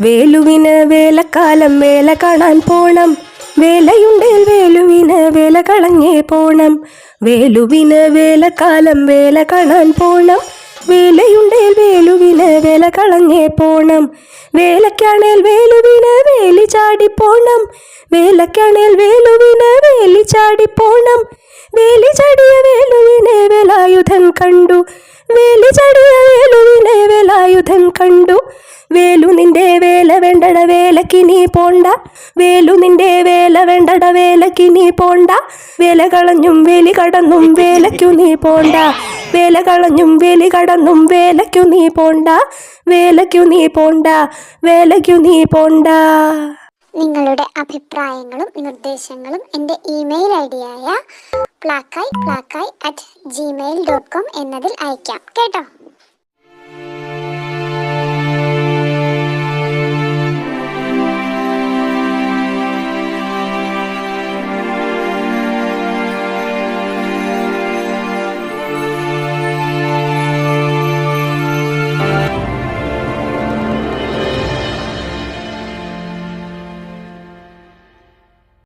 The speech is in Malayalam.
വേലുവിന് വേലക്കാലം വേല കാണാൻ പോണം, വേലയുണ്ടേൽ വേലുവിന് വേല കളഞ്ഞേ പോണം. വേലുവിന് വേലക്കാലം വേല കാണാൻ പോണം, വേലയുണ്ടേൽ വേലുവിന് വേല കളഞ്ഞേ പോണം. വേലക്കാണേൽ വേലുവിന് വേലി ചാടിപ്പോണം, വേലക്കാണേൽ വേലുവിന് വേലി ചാടിപ്പോണം. വേലി ചാടിയ വേലുവിനെ വേലായുധൻ കണ്ടു, വേലി ചാടിയ വേലുവിനെ വേലായുധൻ കണ്ടു. വേലു നിന്റെ വേല വേണ്ടട വേലക്ക് നീ പോണ്ട, വേലു നിന്റെ വേല വേണ്ടട വേലക്ക് നീ പോണ്ട. വേല കളഞ്ഞും വേലി കടന്നും വേലയ്ക്കു നീ പോണ്ട, വേല കളഞ്ഞും വേലി കടന്നും വേലയ്ക്കു നീ പോണ്ട, വേലയ്ക്കു നീ പോണ്ട, വേലയ്ക്കു നീ പോണ്ട. നിങ്ങളുടെ അഭിപ്രായങ്ങളും നിർദ്ദേശങ്ങളും എൻ്റെ ഇമെയിൽ ഐഡിയായ plakai@gmail.com എന്നതിൽ അയക്കാം കേട്ടോ.